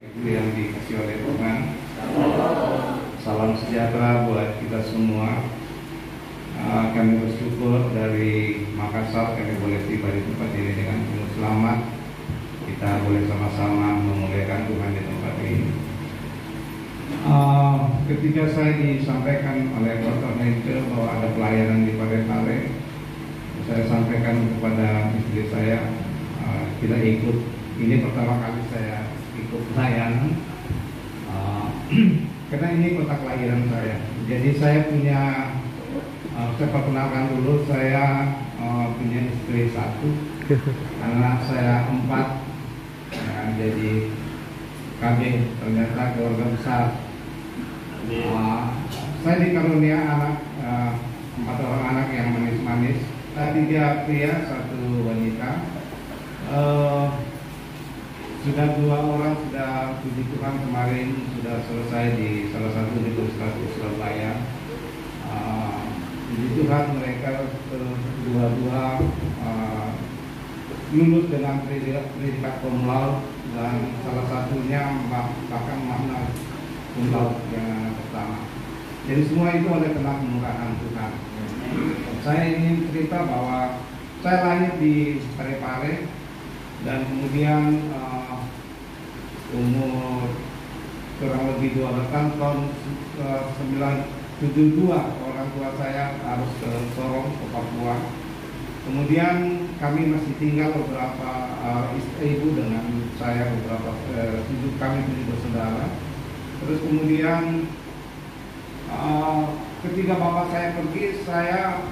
Itu yang dikasih oleh Tuhan. Salam sejahtera buat kita semua. Kami bersyukur dari Makassar kami boleh tiba di tempat ini dengan penuh selamat. Kita boleh sama-sama memuliakan Tuhan di tempat ini. Ketika saya disampaikan oleh Dr. Henke bahwa ada pelayanan di Parepare, saya sampaikan kepada istri saya, kita ikut. Ini pertama kali saya ikut pelayanan, karena ini kota kelahiran saya. Jadi saya punya, saya perkenalkan dulu, saya punya istri 1, anak saya 4. Jadi kami ternyata keluarga besar. Saya dikarunia anak, 4 orang anak yang manis-manis, 3 pria, 1 wanita. Sudah 2 orang sudah puji Tuhan kemarin sudah selesai di salah satu universitas di Surabaya. Puji Tuhan mereka dua-dua lulus dengan predikat cum laude dan salah satunya bahkan makna cum laude yang pertama. Jadi semua itu oleh karena kemurahan Tuhan. Saya ingin cerita bahwa saya lahir di Parepare dan kemudian umur kurang lebih 12 tahun 1972 orang tua saya harus ke Sorong, ke Papua. Kemudian kami masih tinggal beberapa ibu dengan saya beberapa kami 7 bersaudara. Terus kemudian ketika bapak saya pergi, saya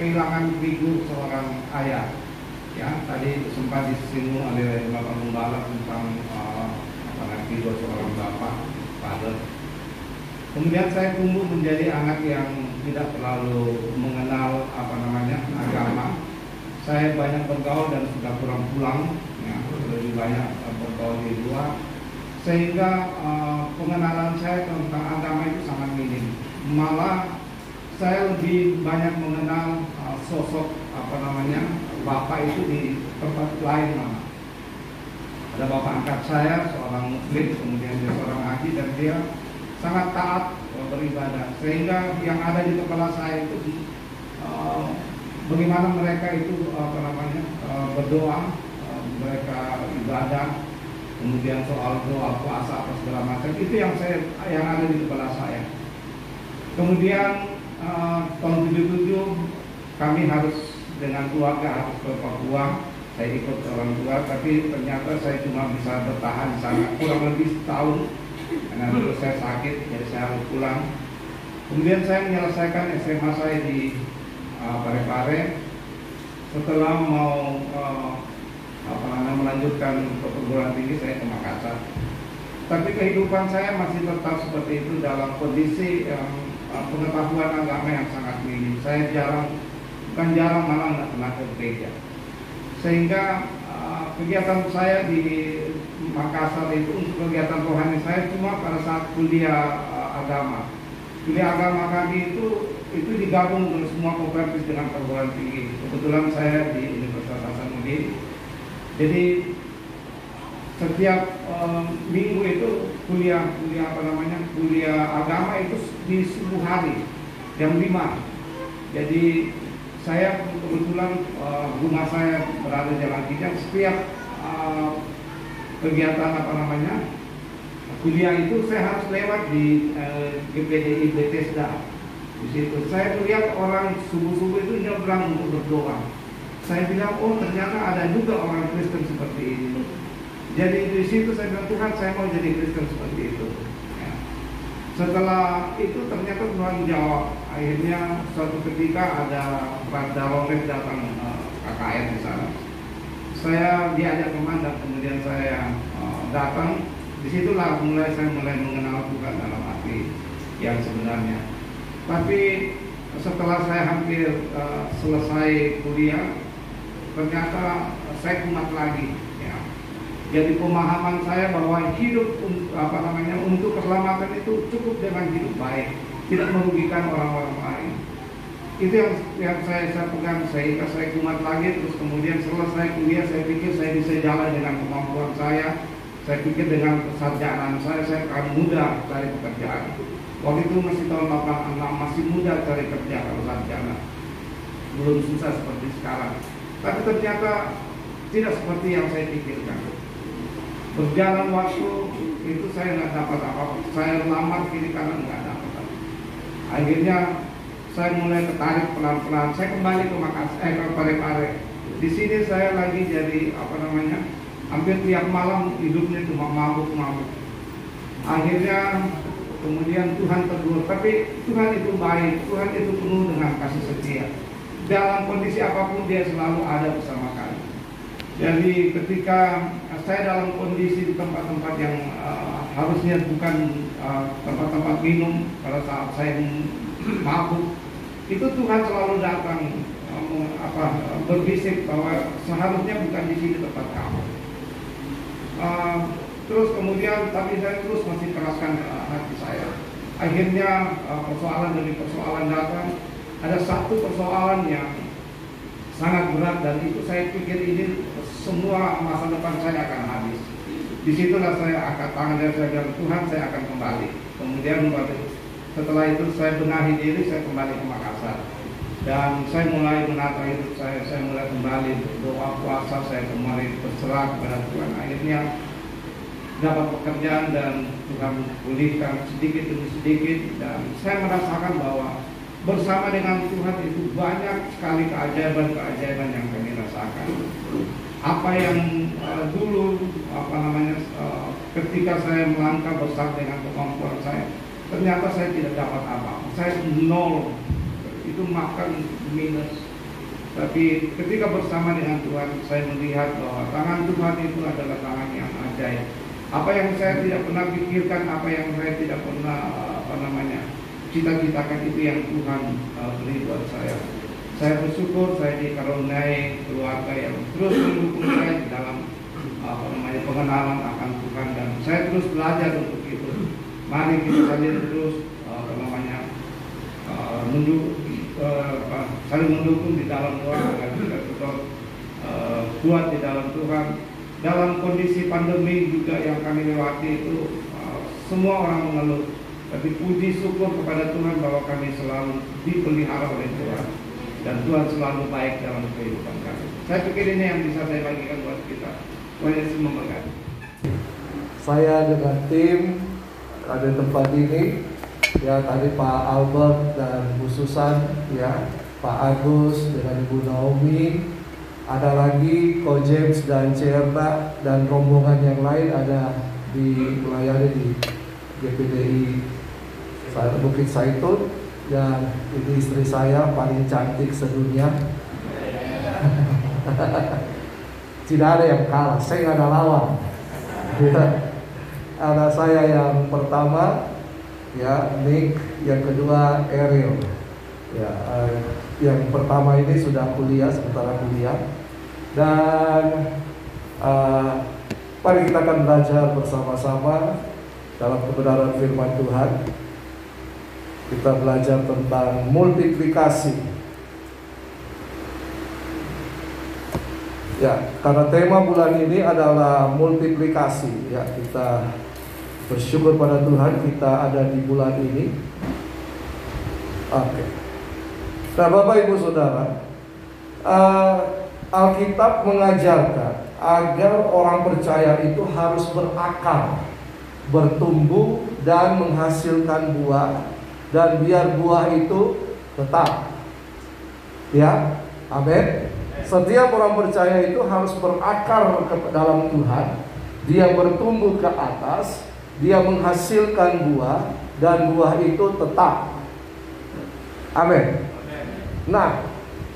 kehilangan figur seorang ayah. Ya, tadi sempat disinggung oleh Bapak Gembala tentang figur seorang bapak, father. Kemudian saya tumbuh menjadi anak yang tidak terlalu mengenal agama. Saya banyak bergaul dan sudah kurang pulang, ya, lebih banyak bergaul di luar, sehingga pengenalan saya tentang agama itu sangat minim. Malah saya lebih banyak mengenal sosok bapak itu di tempat lain. Ada bapak angkat saya, seorang muslim, kemudian dia seorang haji dan dia sangat taat beribadah, sehingga yang ada di kepala saya itu bagaimana mereka itu berdoa, mereka ibadah, kemudian soal doa puasa apa segala macam, itu yang ada di kepala saya. Kemudian tahun 77 kami harus dengan keluarga harus ke Papua. Saya ikut orang tua, tapi ternyata saya cuma bisa bertahan di sana kurang lebih setahun karena dulu saya sakit, jadi saya harus pulang. Kemudian saya menyelesaikan SMA saya di Parepare. Setelah mau melanjutkan ke perguruan tinggi, saya ke Makassar. Tapi kehidupan saya masih tetap seperti itu dalam kondisi pengetahuan agama yang sangat minim. Saya bukan jarang malah nggak pernah ke gereja. Sehingga kegiatan saya di Makassar itu untuk kegiatan rohani saya cuma pada saat kuliah agama. Kuliah agama kami itu digabung dengan semua konvertis dengan perguruan tinggi. Kebetulan saya di Universitas Hasanuddin. Jadi setiap minggu itu kuliah agama itu di subuh hari jam 5. Jadi saya kebetulan rumah saya berada di Jalan Kijang. Setiap kegiatan kuliah itu saya harus lewat di GPDI Bethesda. Di situ saya melihat orang subuh-subuh itu nyebrang untuk berdoa. Saya bilang, oh ternyata ada juga orang Kristen seperti ini. Jadi di situ saya bilang, Tuhan, saya mau jadi Kristen seperti itu. Ya. Setelah itu ternyata Tuhan jawab. Akhirnya suatu ketika ada Raja Romek datang KKR di sana. Saya diajak teman dan kemudian saya datang. Disitulah saya mulai mengenal Tuhan dalam arti yang sebenarnya. Tapi setelah saya hampir selesai kuliah, ternyata saya kumat lagi. Ya. Jadi pemahaman saya bahwa hidup untuk keselamatan itu cukup dengan hidup baik, tidak merugikan orang-orang lain. Itu yang saya pegang, sehingga saya kumat lagi. Terus kemudian selesai kuliah, saya pikir saya bisa jalan dengan kemampuan saya Saya pikir dengan kesarjanaan saya akan mudah cari pekerjaan. Waktu itu masih tahun 86, masih mudah cari kerja kalau sarjana. Belum susah seperti sekarang. Tapi ternyata tidak seperti yang saya pikirkan. Berjalan waktu itu saya nggak dapat apa-apa. Saya lamar kiri kanan nggak dapat apa. Akhirnya saya mulai tertarik pelan-pelan. Saya kembali ke Makassar, ke Parepare. Di sini saya lagi jadi hampir tiap malam hidupnya cuma mabuk-mabuk. Akhirnya kemudian Tuhan tegur, tapi Tuhan itu baik, Tuhan itu penuh dengan kasih setia. Dalam kondisi apapun dia selalu ada bersama kami. Jadi ketika saya dalam kondisi di tempat-tempat yang harusnya bukan tempat-tempat minum, pada saat saya mabuk, itu Tuhan selalu datang berbisik bahwa seharusnya bukan di sini tempat kamu. Terus kemudian tapi saya terus masih keraskan hati saya. Akhirnya persoalan demi persoalan datang. Ada satu persoalan yang sangat berat dan itu saya pikir ini semua masa depan saya akan habis. Disitulah saya angkat tangan dan saya bilang, Tuhan, saya akan kembali. Kemudian setelah itu saya benahi diri, saya kembali ke Makassar. Dan saya mulai menata hidup saya mulai kembali berdoa puasa, saya kembali berserah kepada Tuhan. Akhirnya dapat pekerjaan dan Tuhan pulihkan sedikit demi sedikit. Dan saya merasakan bahwa bersama dengan Tuhan itu banyak sekali keajaiban-keajaiban yang kami rasakan. Apa yang dulu ketika saya melangkah besar dengan kemampuan saya, ternyata saya tidak dapat apa-apa. Saya nol. Itu makan minus. Tapi ketika bersama dengan Tuhan, saya melihat bahwa tangan Tuhan itu adalah tangan yang ajaib. Apa yang saya tidak pernah pikirkan, apa yang saya tidak pernah cita-citakan, itu yang Tuhan beri buat saya. Saya bersyukur saya dikaruniai keluarga yang terus mendukung saya di dalam pengenalan akan Tuhan, dan saya terus belajar untuk itu. Mari kita terus saling mendukung di dalam Tuhan agar kita tetap kuat di dalam Tuhan. Dalam kondisi pandemi juga yang kami lewati itu semua orang mengeluh, tapi puji syukur kepada Tuhan bahwa kami selalu dipelihara oleh Tuhan dan Tuhan selalu baik dalam kehidupan kami. Saya pikir ini yang bisa saya bagikan buat kita. Tuhan Yesus memberkati. Saya dengan tim ada tempat ini. Ya, tadi Pak Albert dan Bu Susan, ya, Pak Agus dengan Ibu Naomi, ada lagi Ko James dan Cerda dan rombongan yang lain ada di melayani di GPDI Bukit Saitun. Dan ini istri saya paling cantik sedunia. Tidak ada yang kalah, saya nggak ada lawan. Ya. Ada saya yang pertama, ya, Nick, yang kedua Ariel. Ya, yang pertama ini sudah kuliah, sementara kuliah. Dan mari kita akan belajar bersama-sama dalam kebenaran firman Tuhan. Kita belajar tentang multiplikasi. Ya, karena tema bulan ini adalah multiplikasi. Ya, kita bersyukur pada Tuhan kita ada di bulan ini. Oke. Nah, Bapak Ibu Saudara, Alkitab mengajarkan agar orang percaya itu harus berakar, bertumbuh dan menghasilkan buah, dan biar buah itu tetap. Ya, amin. Setiap orang percaya itu harus berakar ke dalam Tuhan. Dia bertumbuh ke atas, dia menghasilkan buah, dan buah itu tetap. Amin. Nah,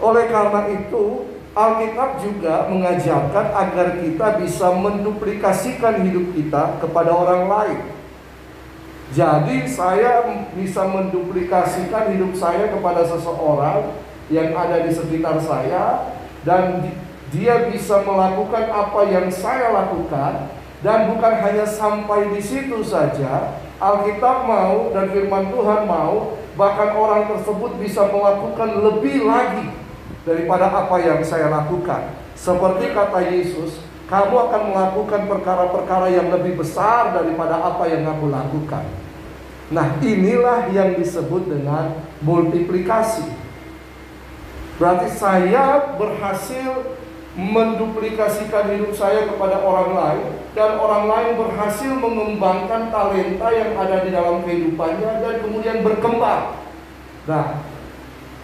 oleh karena itu Alkitab juga mengajarkan agar kita bisa menduplikasikan hidup kita kepada orang lain. Jadi saya bisa menduplikasikan hidup saya kepada seseorang yang ada di sekitar saya, dan dia bisa melakukan apa yang saya lakukan. Dan bukan hanya sampai di situ saja, Alkitab mau dan firman Tuhan mau, bahkan orang tersebut bisa melakukan lebih lagi daripada apa yang saya lakukan. Seperti kata Yesus, kamu akan melakukan perkara-perkara yang lebih besar daripada apa yang aku lakukan. Nah, inilah yang disebut dengan multiplikasi. Berarti saya berhasil menduplikasikan hidup saya kepada orang lain, dan orang lain berhasil mengembangkan talenta yang ada di dalam kehidupannya dan kemudian berkembang. Nah,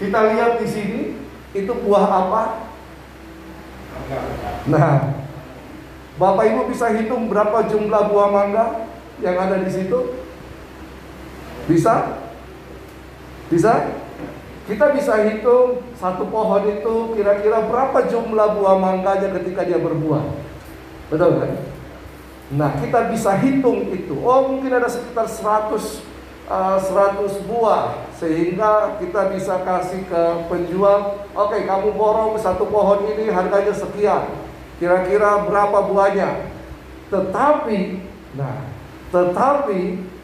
kita lihat di sini itu buah apa? Nah, Bapak Ibu bisa hitung berapa jumlah buah mangga yang ada di situ? Bisa? Bisa? Kita bisa hitung satu pohon itu kira-kira berapa jumlah buah mangganya ketika dia berbuah. Betul kan? Nah, kita bisa hitung itu. Oh, mungkin ada sekitar 100 buah, sehingga kita bisa kasih ke penjual, oke, kamu borong satu pohon ini harganya sekian, kira-kira berapa buahnya. Tetapi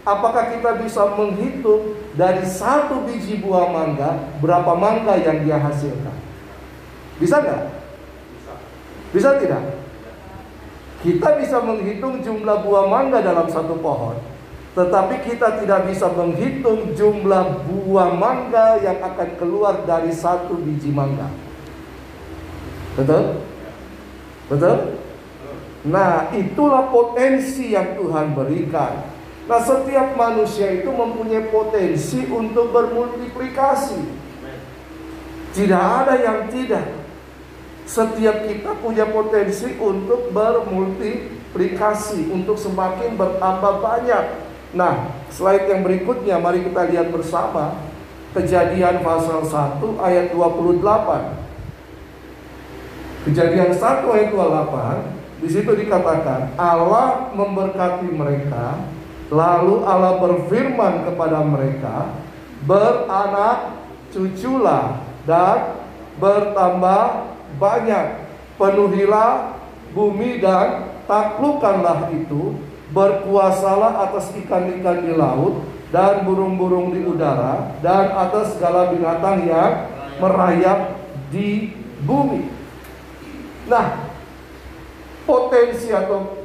apakah kita bisa menghitung dari satu biji buah mangga berapa mangga yang dia hasilkan? Bisa nggak? Bisa tidak? Kita bisa menghitung jumlah buah mangga dalam satu pohon, tetapi kita tidak bisa menghitung jumlah buah mangga yang akan keluar dari satu biji mangga. Betul? Betul? Nah, itulah potensi yang Tuhan berikan. Nah, setiap manusia itu mempunyai potensi untuk bermultiplikasi. Tidak ada yang tidak. Setiap kita punya potensi untuk bermultiplikasi, untuk semakin bertambah banyak. Nah, slide yang berikutnya mari kita lihat bersama. Kejadian pasal 1 ayat 28. Kejadian 1 ayat 28, di situ dikatakan Allah memberkati mereka. Lalu Allah berfirman kepada mereka, beranak cuculah dan bertambah banyak, penuhilah bumi dan taklukkanlah itu, berkuasalah atas ikan-ikan di laut dan burung-burung di udara dan atas segala binatang yang merayap di bumi. Nah, potensi atau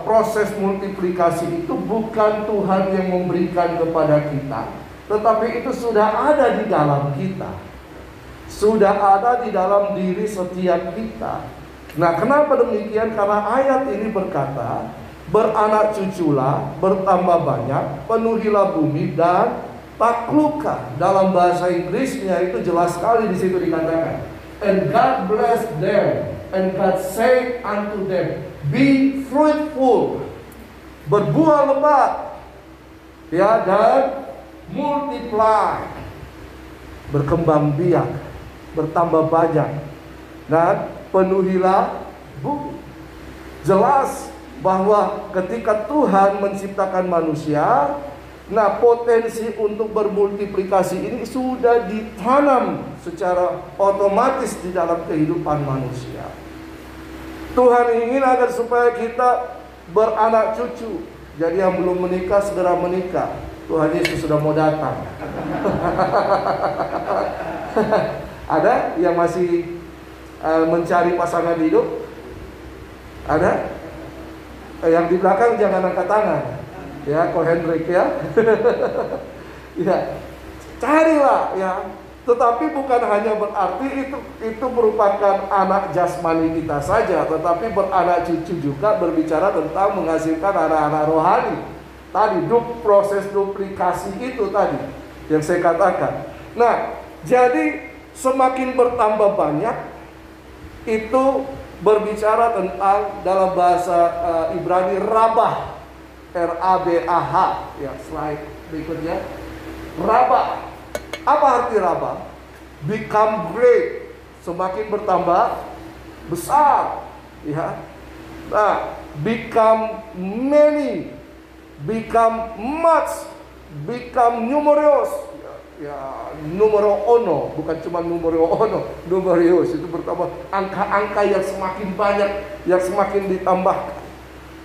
proses multiplikasi itu bukan Tuhan yang memberikan kepada kita, tetapi itu sudah ada di dalam kita, sudah ada di dalam diri setiap kita. Nah, kenapa demikian? Karena ayat ini berkata, beranak cuculah, bertambah banyak, penuhilah bumi dan taklukkan. Dalam bahasa Inggrisnya itu jelas sekali di situ dikatakan, and God blessed them. And God said unto them, be fruitful, berbuah lebat, ya, dan multiply, berkembang biak, bertambah banyak, dan penuhilah bumi. Jelas bahwa ketika Tuhan menciptakan manusia, nah, potensi untuk bermultiplikasi ini sudah ditanam secara otomatis di dalam kehidupan manusia. Tuhan ingin agar supaya kita beranak cucu. Jadi yang belum menikah segera menikah. Tuhan Yesus sudah mau datang. Ada yang masih mencari pasangan hidup? Ada? Yang di belakang jangan angkat tangan. Ya, Ko Hendrik ya. Ya, carilah ya. Tetapi bukan hanya berarti itu merupakan anak jasmani kita saja, tetapi beranak cucu juga berbicara tentang menghasilkan anak-anak rohani. Tadi proses duplikasi itu tadi yang saya katakan. Nah, jadi semakin bertambah banyak itu berbicara tentang dalam bahasa Ibrani rabah, R-A-B-A-H. Ya, slide berikutnya. Rabah. Apa arti rabah? Become great, semakin bertambah besar, ya. Nah, become many, become much, become numerous. Ya, numero uno, bukan cuma numero uno, numerius, itu bertambah angka-angka yang semakin banyak, yang semakin ditambahkan.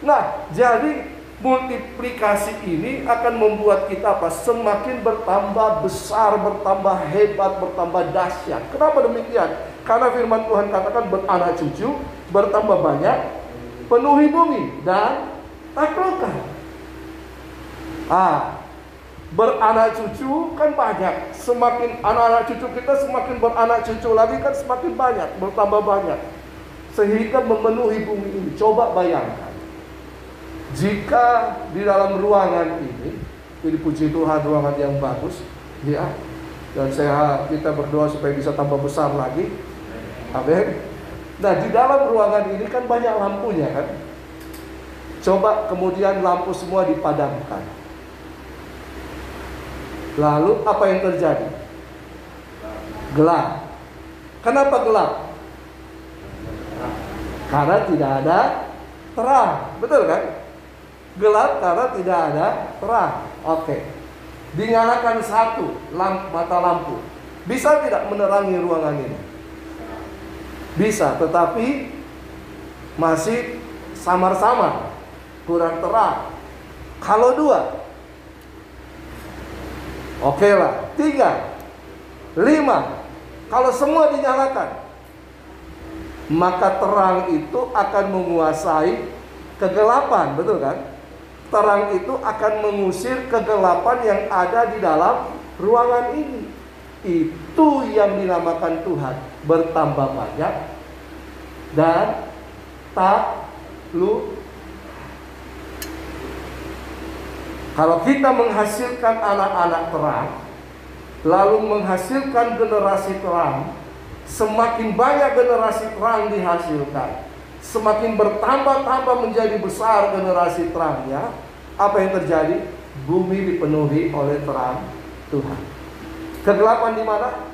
Nah, jadi multiplikasi ini akan membuat kita apa? Semakin bertambah besar, bertambah hebat, bertambah dahsyat. Kenapa demikian? Karena firman Tuhan katakan beranak cucu, bertambah banyak, penuhi bumi dan taklukkan. Beranak cucu kan banyak. Semakin anak-anak cucu kita semakin beranak cucu lagi kan semakin banyak, bertambah banyak. Sehingga memenuhi bumi ini. Coba bayangkan, jika di dalam ruangan ini puji Tuhan, ruangan yang bagus, ya. Dan kita berdoa supaya bisa tambah besar lagi. Amin. Nah, di dalam ruangan ini kan banyak lampunya kan. Coba kemudian lampu semua dipadamkan. Lalu apa yang terjadi? Gelap. Kenapa gelap? Karena tidak ada terang. Betul kan? Gelap karena tidak ada terang. Oke. Dinyalakan satu mata lampu. Bisa tidak menerangi ruangan ini? Bisa, tetapi masih samar-samar, kurang terang. Kalau 2, oke lah. 3, 5, kalau semua dinyalakan, maka terang itu akan menguasai kegelapan, betul kan? Terang itu akan mengusir kegelapan yang ada di dalam ruangan ini. Itu yang dinamakan Tuhan bertambah banyak dan takluk. Kalau kita menghasilkan anak-anak terang, lalu menghasilkan generasi terang, semakin banyak generasi terang dihasilkan, semakin bertambah-tambah menjadi besar generasi terangnya, apa yang terjadi? Bumi dipenuhi oleh terang Tuhan. Kegelapan di mana?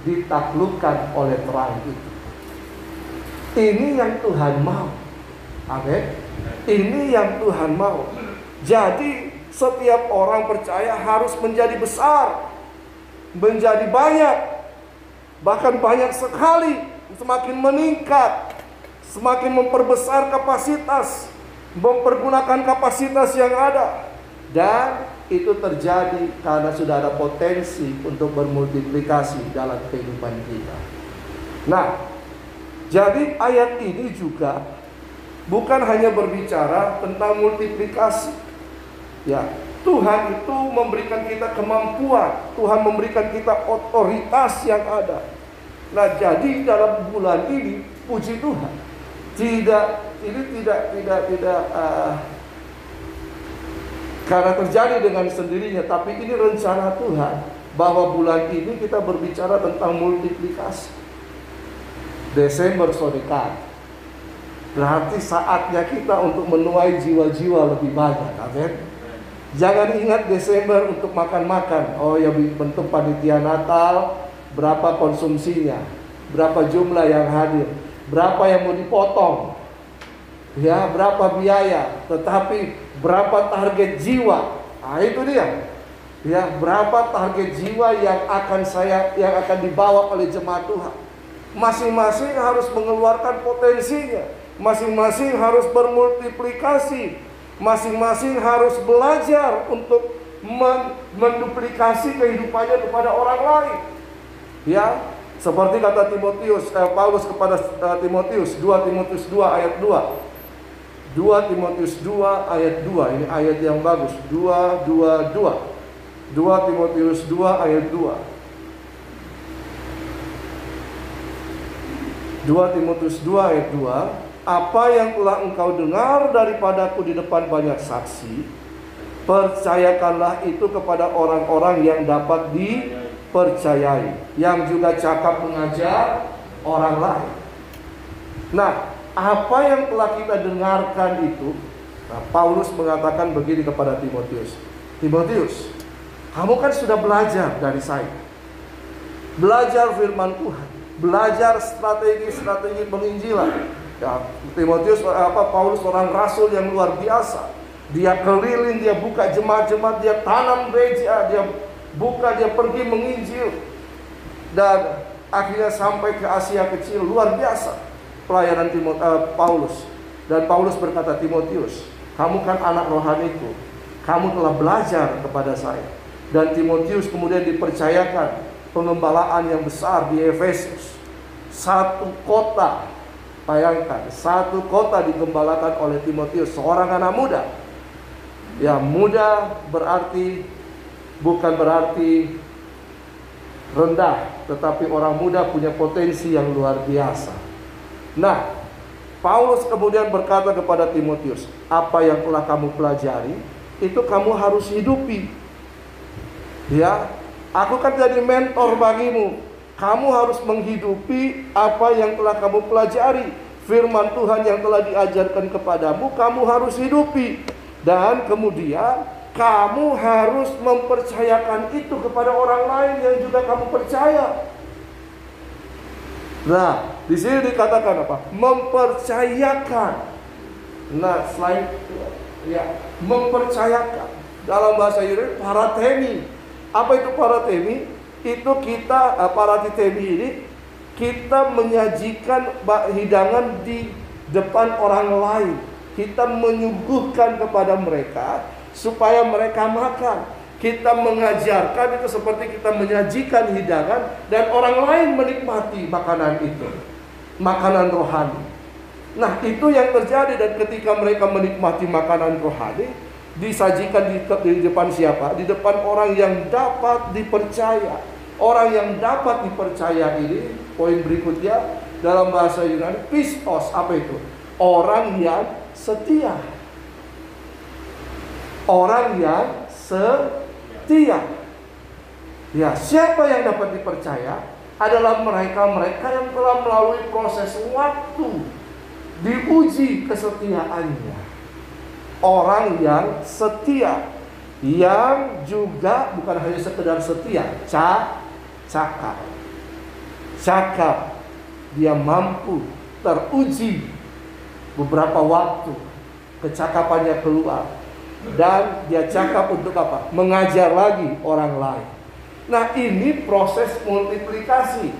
Ditaklukkan oleh terang itu. Ini yang Tuhan mau. Amin. Ini yang Tuhan mau. Jadi setiap orang percaya harus menjadi besar, menjadi banyak, bahkan banyak sekali, semakin meningkat, semakin memperbesar kapasitas, mempergunakan kapasitas yang ada. Dan itu terjadi karena sudah ada potensi untuk bermultiplikasi dalam kehidupan kita. Nah, jadi ayat ini juga bukan hanya berbicara tentang multiplikasi. Ya, Tuhan itu memberikan kita kemampuan, Tuhan memberikan kita otoritas yang ada. Nah, jadi dalam bulan ini, puji Tuhan, tidak karena terjadi dengan sendirinya, tapi ini rencana Tuhan bahwa bulan ini kita berbicara tentang multiplikasi. Desember so dekat, berarti saatnya kita untuk menuai jiwa-jiwa lebih banyak. Amin. Jangan ingat Desember untuk makan-makan. Oh ya, bentuk panitia Natal, berapa konsumsinya, berapa jumlah yang hadir, berapa yang mau dipotong, ya, berapa biaya, tetapi berapa target jiwa. Nah, itu dia. Ya, berapa target jiwa yang akan dibawa oleh jemaat Tuhan. Masing-masing harus mengeluarkan potensinya. Masing-masing harus bermultiplikasi. Masing-masing harus belajar untuk menduplikasi kehidupannya kepada orang lain. Ya, seperti kata Paulus kepada Timotius, 2 Timotius 2 ayat 2. 2 Timotius 2 ayat 2. Ini ayat yang bagus. 2 Timotius 2 ayat 2. 2 Timotius 2 ayat 2. Apa yang telah engkau dengar daripadaku di depan banyak saksi, percayakanlah itu kepada orang-orang yang dapat dipercayai, yang juga cakap mengajar orang lain. Nah, apa yang telah kita dengarkan itu, Paulus mengatakan begini kepada Timotius. Timotius, kamu kan sudah belajar dari saya, belajar firman Tuhan, belajar strategi penginjilan. Ya, Timotius, Paulus orang rasul yang luar biasa. Dia keliling, dia buka jemaat-jemaat, dia tanam gereja, dia buka, dia pergi menginjil, dan akhirnya sampai ke Asia Kecil. Luar biasa pelayanan Paulus. Dan Paulus berkata, Timotius, kamu kan anak rohaniku, kamu telah belajar kepada saya. Dan Timotius kemudian dipercayakan pengembalaan yang besar di Efesus. Satu kota, bayangkan, satu kota digembalakan oleh Timotius, seorang anak muda. Ya, muda bukan berarti rendah, tetapi orang muda punya potensi yang luar biasa. Nah, Paulus kemudian berkata kepada Timotius, apa yang telah kamu pelajari, itu kamu harus hidupi. Ya, aku kan jadi mentor bagimu. Kamu harus menghidupi apa yang telah kamu pelajari. Firman Tuhan yang telah diajarkan kepadamu, kamu harus hidupi. Dan kemudian kamu harus mempercayakan itu kepada orang lain yang juga kamu percaya. Nah, di sini dikatakan apa? Mempercayakan. Nah, selain ya, mempercayakan. Dalam bahasa Yunani, paratemi. Apa itu paratemi? Itu kita, paratemi ini, kita menyajikan hidangan di depan orang lain. Kita menyuguhkan kepada mereka supaya mereka makan. Kita mengajarkan itu seperti kita menyajikan hidangan dan orang lain menikmati makanan itu. Makanan rohani. Nah, itu yang terjadi, dan ketika mereka menikmati makanan rohani, disajikan di depan siapa? Di depan orang yang dapat dipercaya. Orang yang dapat dipercaya ini, poin berikutnya dalam bahasa Yunani, pistos. Apa itu? Orang yang setia. Orang yang setia. Ya, siapa yang dapat dipercaya? Adalah mereka-mereka yang telah melalui proses waktu, diuji kesetiaannya. Orang yang setia, yang juga bukan hanya sekedar setia, cakap. Dia mampu teruji beberapa waktu, kecakapannya keluar, dan dia cakap untuk apa? Mengajar lagi orang lain. Nah, ini proses multiplikasi.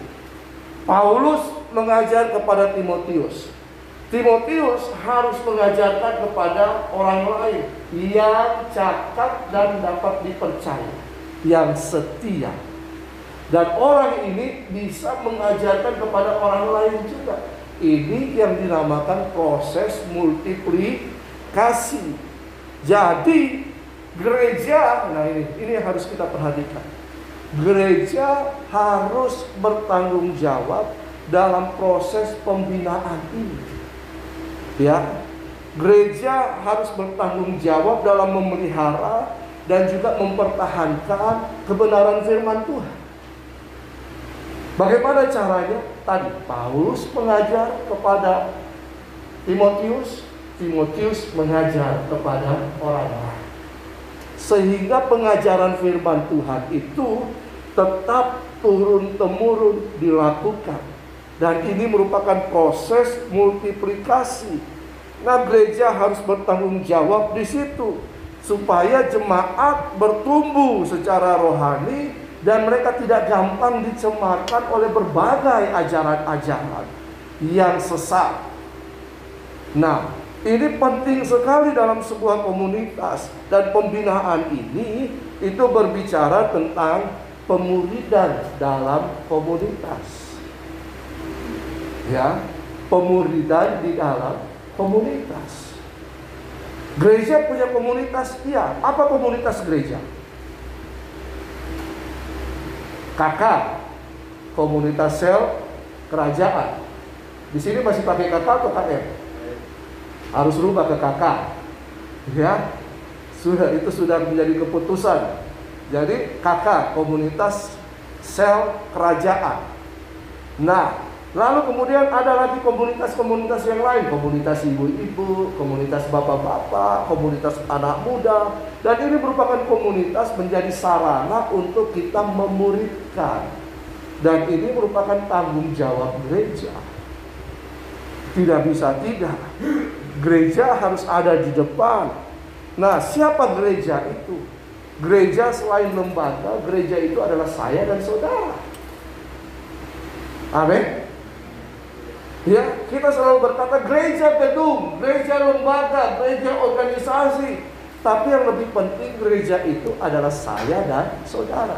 Paulus mengajar kepada Timotius. Timotius harus mengajarkan kepada orang lain yang cakap dan dapat dipercaya, yang setia. Dan orang ini bisa mengajarkan kepada orang lain juga. Ini yang dinamakan proses multiplikasi. Jadi gereja, nah ini harus kita perhatikan. Gereja harus bertanggung jawab dalam proses pembinaan ini. Ya, gereja harus bertanggung jawab dalam memelihara dan juga mempertahankan kebenaran firman Tuhan. Bagaimana caranya? Tadi Paulus mengajar kepada Timotius, Timotius mengajar kepada orang lain. Sehingga pengajaran firman Tuhan itu tetap turun-temurun dilakukan. Dan ini merupakan proses multiplikasi. Nah, gereja harus bertanggung jawab di situ, supaya jemaat bertumbuh secara rohani dan mereka tidak gampang dicemarkan oleh berbagai ajaran-ajaran yang sesat. Nah, ini penting sekali dalam sebuah komunitas, dan pembinaan ini itu berbicara tentang pemuridan dalam komunitas. Ya, pemuridan di dalam komunitas. Gereja punya komunitas, iya. Apa komunitas gereja? KK, komunitas sel kerajaan. Di sini masih pakai KK atau KM? Harus rubah ke KK. Ya, itu sudah menjadi keputusan. Jadi KK, komunitas sel kerajaan. Nah, lalu kemudian ada lagi komunitas-komunitas yang lain, komunitas ibu-ibu, komunitas bapak-bapak, komunitas anak muda. Dan ini merupakan komunitas menjadi sarana untuk kita memuridkan. Dan ini merupakan tanggung jawab gereja. Tidak bisa tidak. Gereja harus ada di depan. Nah, siapa gereja itu? Gereja selain lembaga, gereja itu adalah saya dan saudara. Amin. Ya, kita selalu berkata gereja gedung, gereja lembaga, gereja organisasi. Tapi yang lebih penting, gereja itu adalah saya dan saudara.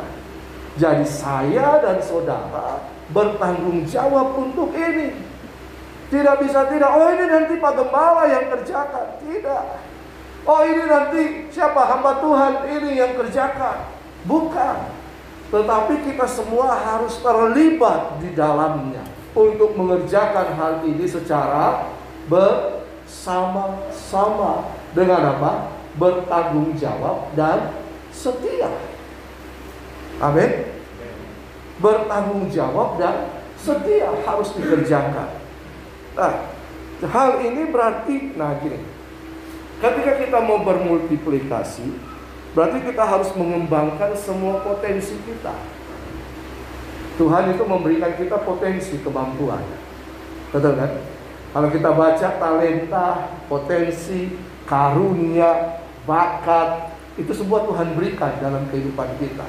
Jadi saya dan saudara bertanggung jawab untuk ini. Tidak bisa tidak, oh ini nanti Pak Gembala yang kerjakan. Tidak. Oh ini nanti siapa hamba Tuhan ini yang kerjakan. Bukan. Tetapi kita semua harus terlibat di dalamnya untuk mengerjakan hal ini secara bersama-sama. Dengan apa? Bertanggung jawab dan setia. Amin. Bertanggung jawab dan setia harus dikerjakan. Nah, hal ini berarti, gini, ketika kita mau bermultiplikasi, berarti kita harus mengembangkan semua potensi kita. Tuhan itu memberikan kita potensi, kemampuan. Betul kan? Kalau kita baca talenta, potensi, karunia, bakat, itu semua Tuhan berikan dalam kehidupan kita.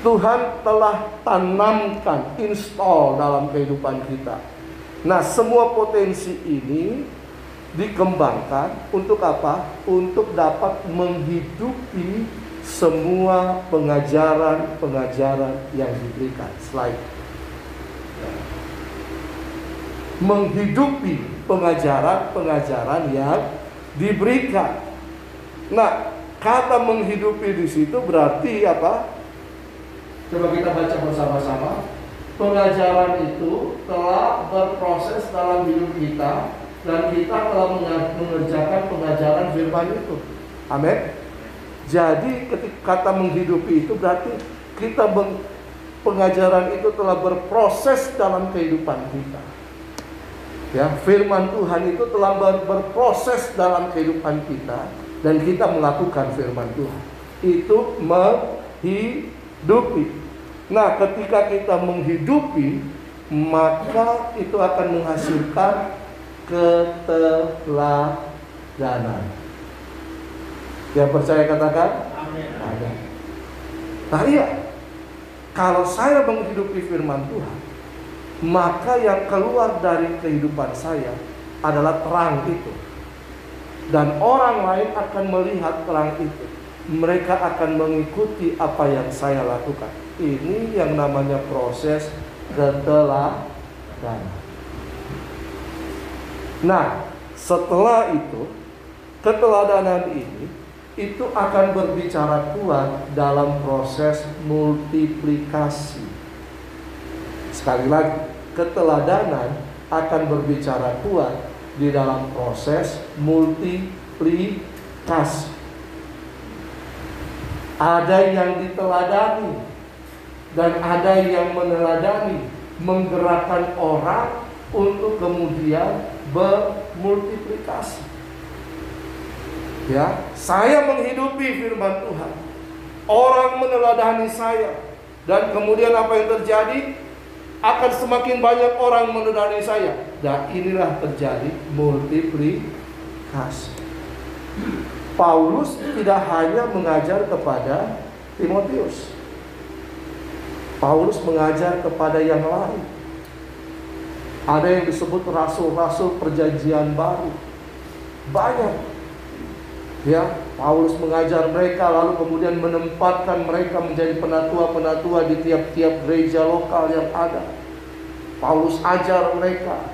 Tuhan telah tanamkan, install dalam kehidupan kita. Nah, semua potensi ini dikembangkan untuk apa? Untuk dapat menghidupi semua pengajaran-pengajaran yang diberikan. Slide. Menghidupi pengajaran-pengajaran yang diberikan. Nah, kata menghidupi di situ berarti apa? Coba kita baca bersama-sama. Pengajaran itu telah berproses dalam hidup kita, dan kita telah mengerjakan pengajaran firman itu. Amin. Jadi ketika kata menghidupi itu berarti pengajaran itu telah berproses dalam kehidupan kita. Ya, firman Tuhan itu telah berproses dalam kehidupan kita, dan kita melakukan firman Tuhan. Itu menghidupi. Nah, ketika kita menghidupi, maka itu akan menghasilkan keteladanan. Yang percaya katakan amin. Nah iya, kalau saya menghidupi firman Tuhan, maka yang keluar dari kehidupan saya adalah terang itu. Dan orang lain akan melihat terang itu. Mereka akan mengikuti apa yang saya lakukan. Ini yang namanya proses keteladanan. Nah, setelah itu, keteladanan ini itu akan berbicara kuat dalam proses multiplikasi. Sekali lagi, keteladanan akan berbicara kuat di dalam proses multiplikasi. Ada yang diteladani dan ada yang meneladani, menggerakkan orang untuk kemudian bermultiplikasi. Ya, saya menghidupi firman Tuhan. Orang meneladani saya, dan kemudian apa yang terjadi? Akan semakin banyak orang meneladani saya. Dan inilah terjadi multiplikasi. Paulus tidak hanya mengajar kepada Timotius. Paulus mengajar kepada yang lain. Ada yang disebut rasul-rasul perjanjian baru. Banyak. Ya, Paulus mengajar mereka, lalu kemudian menempatkan mereka menjadi penatua-penatua di tiap-tiap gereja lokal yang ada. Paulus ajar mereka.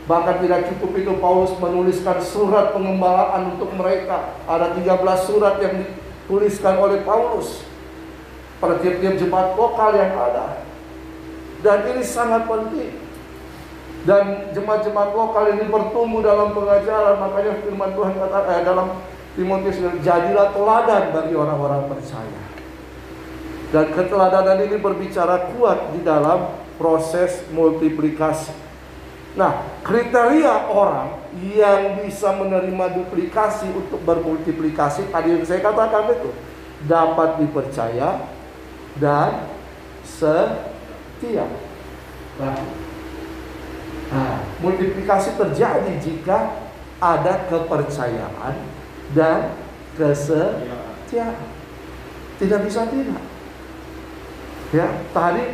Bahkan tidak cukup itu, Paulus menuliskan surat pengembalaan untuk mereka. Ada 13 surat yang dituliskan oleh Paulus pada tiap-tiap jemaat lokal yang ada. Dan ini sangat penting. Dan jemaat-jemaat lokal ini bertumbuh dalam pengajaran. Makanya firman Tuhan kata dalam Timotius, jadilah teladan bagi orang-orang percaya. Dan keteladanan ini berbicara kuat di dalam proses multiplikasi. Nah, kriteria orang yang bisa menerima duplikasi untuk bermultiplikasi, tadi yang saya katakan itu, dapat dipercaya dan setia. Nah, multiplikasi terjadi jika ada kepercayaan dan kesetiaan. Tidak bisa tidak. Ya, tadi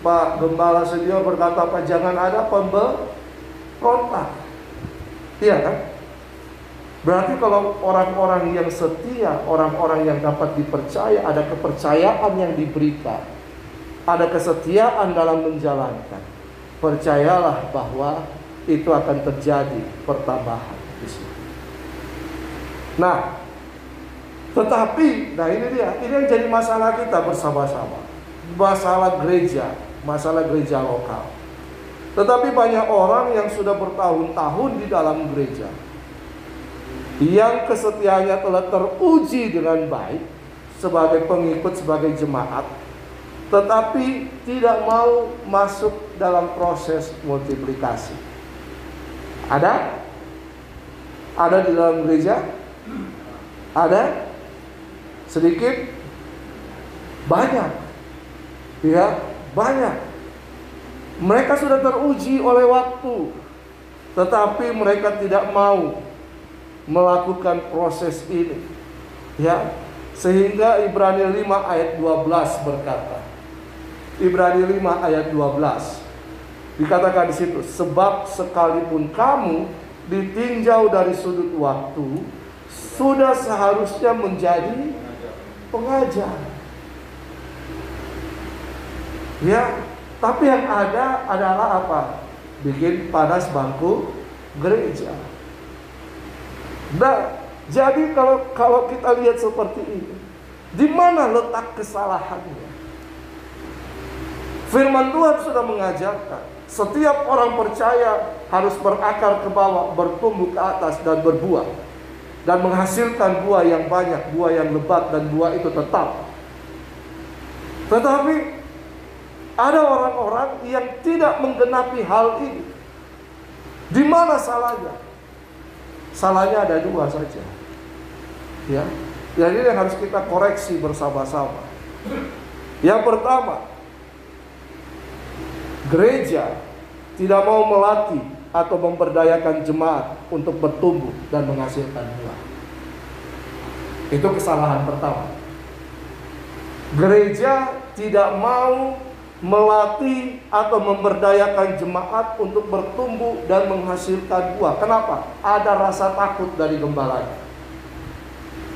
Pak Gembala Sedio berkata apa? Jangan ada pemberontak. Iya kan? Berarti kalau orang-orang yang setia, orang-orang yang dapat dipercaya, ada kepercayaan yang diberikan, ada kesetiaan dalam menjalankan, percayalah bahwa itu akan terjadi pertambahan di situ. Nah, tetapi, ini yang jadi masalah kita bersama-sama, masalah gereja lokal. Tetapi banyak orang yang sudah bertahun-tahun di dalam gereja, yang kesetiaannya telah teruji dengan baik sebagai pengikut, sebagai jemaat, tetapi tidak mau masuk dalam proses multiplikasi. Ada di dalam gereja? Ada? Sedikit? Banyak? Ya, banyak. Mereka sudah teruji oleh waktu, tetapi mereka tidak mau melakukan proses ini. Ya, sehingga Ibrani 5 ayat 12 berkata, Ibrani 5 ayat 12 dikatakan di situ, sebab sekalipun kamu ditinjau dari sudut waktu, sudah seharusnya menjadi pengajar. Ya, tapi yang ada adalah apa? Bikin panas bangku gereja. Nah, jadi kalau kita lihat seperti ini, di mana letak kesalahannya? Firman Tuhan sudah mengajarkan, setiap orang percaya harus berakar ke bawah, bertumbuh ke atas dan berbuah, dan menghasilkan buah yang banyak, buah yang lebat, dan buah itu tetap. Tetapi ada orang-orang yang tidak menggenapi hal ini. Di mana salahnya? Salahnya ada dua saja. Ya, jadi yang harus kita koreksi bersama-sama. Yang pertama, gereja tidak mau melatih atau memberdayakan jemaat untuk bertumbuh dan menghasilkan buah. Itu kesalahan pertama. Gereja tidak mau melatih atau memberdayakan jemaat untuk bertumbuh dan menghasilkan buah. Kenapa? Ada rasa takut dari gembalanya.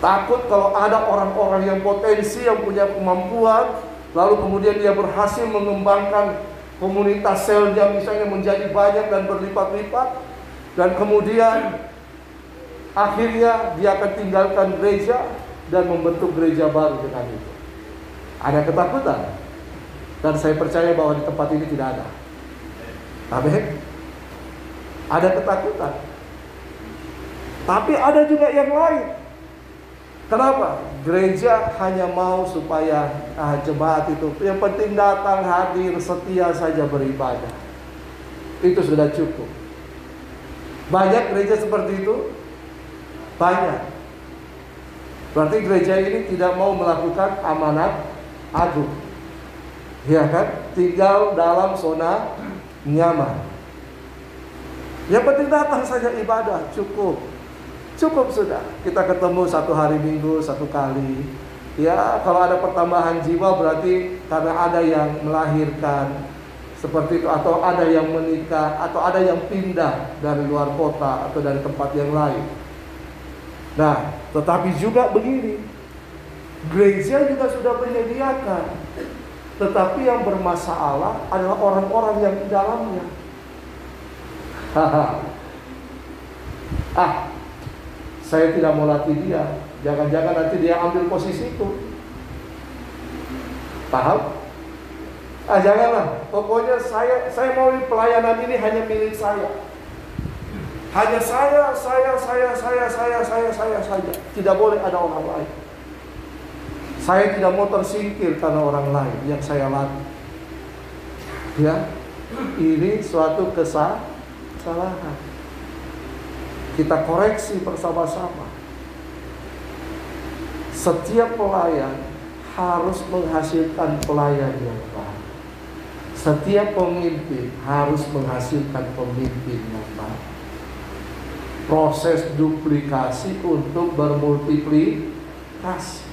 Takut kalau ada orang-orang yang potensi, yang punya kemampuan, lalu kemudian dia berhasil mengembangkan komunitas selnya misalnya menjadi banyak dan berlipat-lipat, dan kemudian akhirnya dia akan tinggalkan gereja dan membentuk gereja baru dengan itu. Ada ketakutan. Dan saya percaya bahwa di tempat ini tidak ada. Amin. Ada ketakutan. Tapi ada juga yang lain. Kenapa? Gereja hanya mau supaya jemaat itu yang penting datang, hadir, setia saja beribadah. Itu sudah cukup. Banyak gereja seperti itu? Banyak. Berarti gereja ini tidak mau melakukan amanat agung. Ya kan? Tinggal dalam zona nyaman. Yang penting datang saja ibadah, cukup. Cukup sudah. Kita ketemu satu hari minggu, satu kali. Ya, kalau ada pertambahan jiwa berarti karena ada yang melahirkan seperti itu, atau ada yang menikah, atau ada yang pindah dari luar kota atau dari tempat yang lain. Nah, tetapi juga begini, gereja juga sudah menyediakan, tetapi yang bermasalah adalah orang-orang yang di dalamnya. Saya tidak mau latih dia. Jangan-jangan nanti dia ambil posisi itu. Paham? Janganlah. Pokoknya saya mau pelayanan ini hanya milik saya. Hanya saya saja. Tidak boleh ada orang lain. Saya tidak mau tersingkir karena orang lain yang saya latih. Ya, ini suatu kesalahan. Kita koreksi bersama-sama. Setiap pelayan harus menghasilkan pelayan yang baik. Setiap pemimpin harus menghasilkan pemimpin yang baik. Proses duplikasi untuk bermultiplikasi.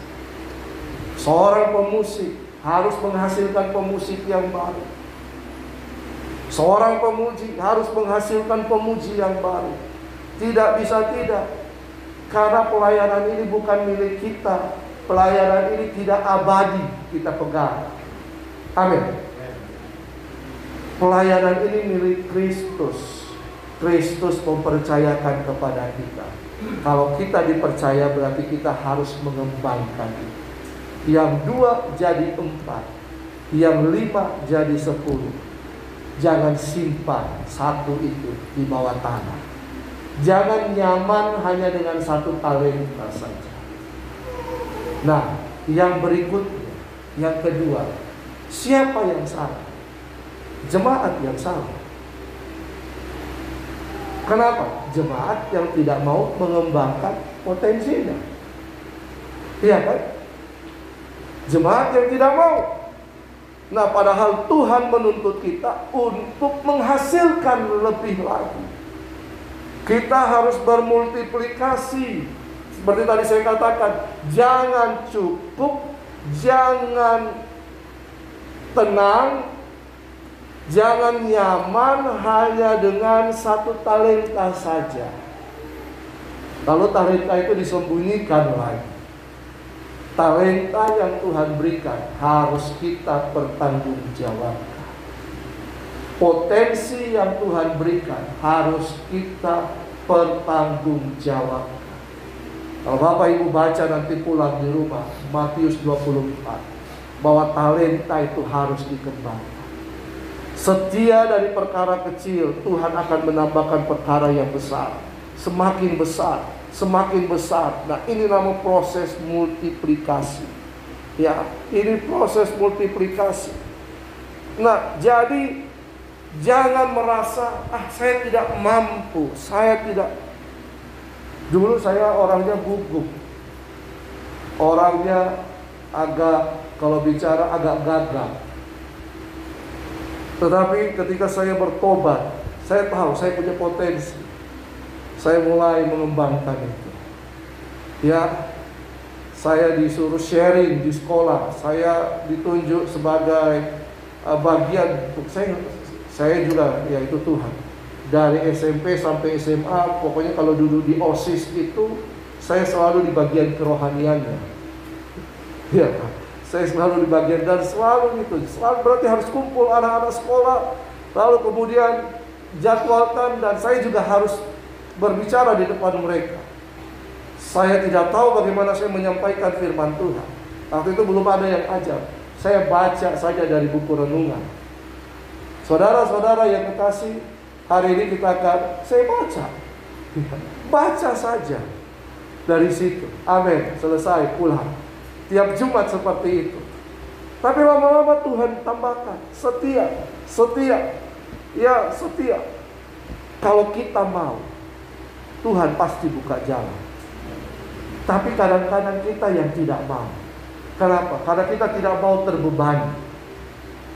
Seorang pemusik harus menghasilkan pemusik yang baru. Seorang pemuji harus menghasilkan pemuji yang baru. Tidak bisa tidak. Karena pelayanan ini bukan milik kita. Pelayanan ini tidak abadi kita pegang. Amin. Pelayanan ini milik Kristus. Kristus mempercayakan kepada kita. Kalau kita dipercaya berarti kita harus mengembangkan itu. Yang 2 jadi 4, yang 5 jadi 10. Jangan simpan satu itu di bawah tanah. Jangan nyaman hanya dengan 1 talenta saja. Nah, yang berikutnya, yang kedua, siapa yang salah? Jemaat yang salah. Kenapa? Jemaat yang tidak mau mengembangkan potensinya. Iya kan? Jemaat yang tidak mau. Nah, padahal Tuhan menuntut kita untuk menghasilkan lebih lagi. Kita harus bermultiplikasi. Seperti tadi saya katakan, jangan cukup, jangan tenang, jangan nyaman hanya dengan 1 talenta saja. Lalu talenta itu disembunyikan lagi. Talenta yang Tuhan berikan harus kita pertanggungjawabkan. Potensi yang Tuhan berikan harus kita pertanggungjawabkan. Kalau Bapak Ibu baca nanti pulang di rumah Matius 24, bahwa talenta itu harus dikembangkan. Setia dari perkara kecil, Tuhan akan menambahkan perkara yang besar. Semakin besar, semakin besar. Nah, ini nama proses multiplikasi. Ya, ini proses multiplikasi. Nah, jadi jangan merasa, saya tidak mampu, saya tidak. Dulu saya orangnya gugup. Orangnya agak, kalau bicara agak gagap. Tetapi ketika saya bertobat, saya tahu saya punya potensi. Saya mulai mengembangkan itu. Ya, saya disuruh sharing di sekolah. Saya ditunjuk sebagai bagian. Saya juga, yaitu Tuhan. Dari SMP sampai SMA, pokoknya kalau dulu di OSIS itu, saya selalu di bagian kerohaniannya. Ya, saya selalu di bagian, dan selalu itu, selalu berarti harus kumpul anak-anak sekolah, lalu kemudian jadwalkan, dan saya juga harus berbicara di depan mereka. Saya tidak tahu bagaimana saya menyampaikan firman Tuhan. Waktu itu belum ada yang ajar. Saya baca saja dari buku renungan. Saudara-saudara yang kekasih, hari ini kita akan, saya baca saja dari situ. Amin. Selesai, pulang. Tiap Jumat seperti itu. Tapi lama-lama Tuhan tambahkan setia. Ya, setia. Kalau kita mau, Tuhan pasti buka jalan. Tapi kadang-kadang kita yang tidak mau. Kenapa? Karena kita tidak mau terbebani.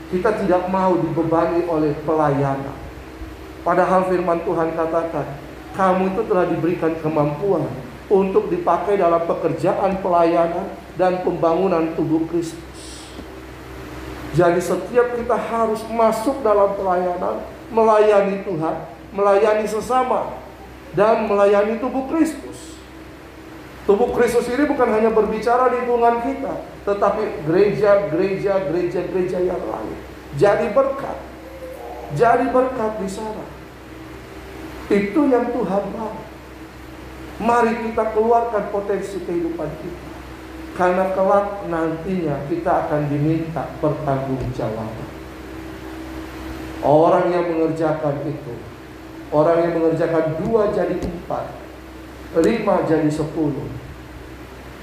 Kita tidak mau dibebani oleh pelayanan. Padahal firman Tuhan katakan, kamu itu telah diberikan kemampuan untuk dipakai dalam pekerjaan pelayanan dan pembangunan tubuh Kristus. Jadi setiap kita harus masuk dalam pelayanan, melayani Tuhan, melayani sesama, dan melayani tubuh Kristus. Tubuh Kristus ini bukan hanya berbicara di lingkungan kita, tetapi gereja yang lain. Jadi berkat di sana. Itu yang Tuhan mau. Mari kita keluarkan potensi kehidupan kita. Karena kelak nantinya kita akan diminta pertanggungjawaban. Orang yang mengerjakan itu, orang yang mengerjakan 2 jadi 4, 5 jadi 10.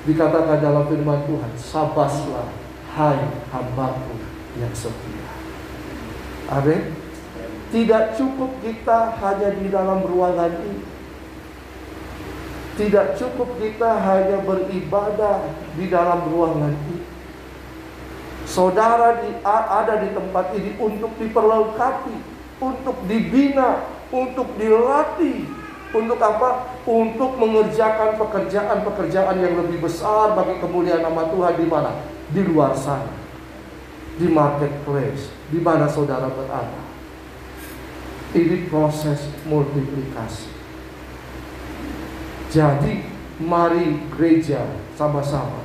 Dikatakan dalam firman Tuhan, sabaslah hai hambaku yang setia. Amin. Tidak cukup kita hanya di dalam ruangan ini. Tidak cukup kita hanya beribadah di dalam ruangan ini. Saudara ada di tempat ini untuk diperlengkapi, untuk dibina, untuk dilatih. Untuk apa? Untuk mengerjakan pekerjaan-pekerjaan yang lebih besar bagi kemuliaan nama Tuhan. Di mana? Di luar sana, di marketplace, di mana saudara berada. Ini proses multiplikasi. Jadi Mari gereja sama-sama,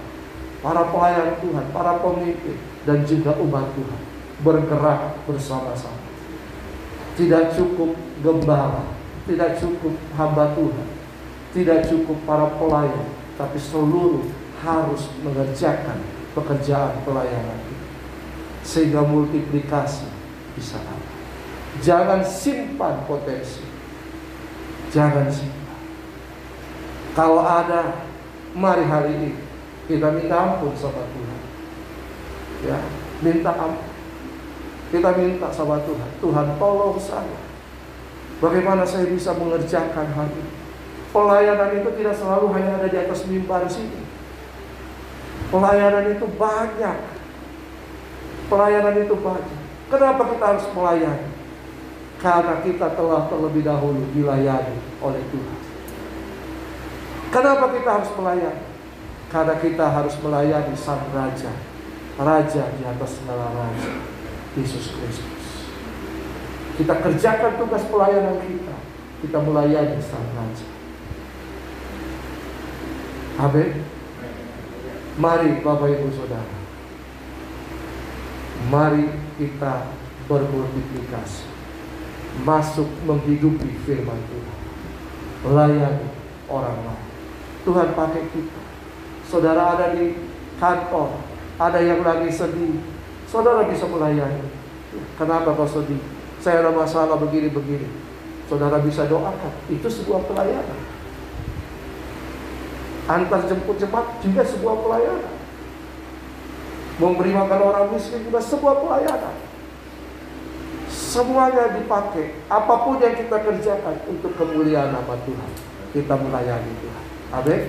para pelayan Tuhan, para pemimpin, dan juga umat Tuhan bergerak bersama-sama. Tidak cukup gembala, tidak cukup hamba Tuhan, tidak cukup para pelayan, tapi seluruh harus mengerjakan pekerjaan pelayanan itu, sehingga multiplikasi bisa ada. Jangan simpan potensi, jangan simpan. Kalau ada, mari hari ini kita minta ampun sama Tuhan, ya, minta ampun. Kita minta sama Tuhan, Tuhan tolong saya. Bagaimana saya bisa mengerjakan hal ini? Pelayanan itu tidak selalu hanya ada di atas mimbar sini. Pelayanan itu banyak. Pelayanan itu banyak. Kenapa kita harus melayani? Karena kita telah terlebih dahulu dilayani oleh Tuhan. Kenapa kita harus melayani? Karena kita harus melayani Sang Raja, Raja di atas segala raja, Yesus Kristus. Kita kerjakan tugas pelayanan kita, kita melayani Sang Raja. Amin. Mari Bapak Ibu Saudara, mari kita bermultiplikasi, masuk menghidupi firman Tuhan, melayani orang lain. Tuhan pakai kita. Saudara ada di kantor, ada yang lagi sedih, saudara bisa melayani. Kenapa kau sedih? Saya ada masalah begini-begini. Saudara bisa doakan. Itu sebuah pelayanan. Antar jemput jemaat juga sebuah pelayanan. Memberi makan orang miskin juga sebuah pelayanan. Semuanya dipakai. Apapun yang kita kerjakan untuk kemuliaan nama Tuhan, kita melayani Tuhan. Amin.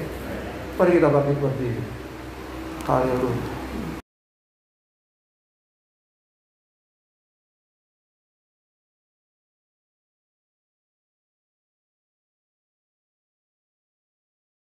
Mari kita bangkit berdiri. Haleluya.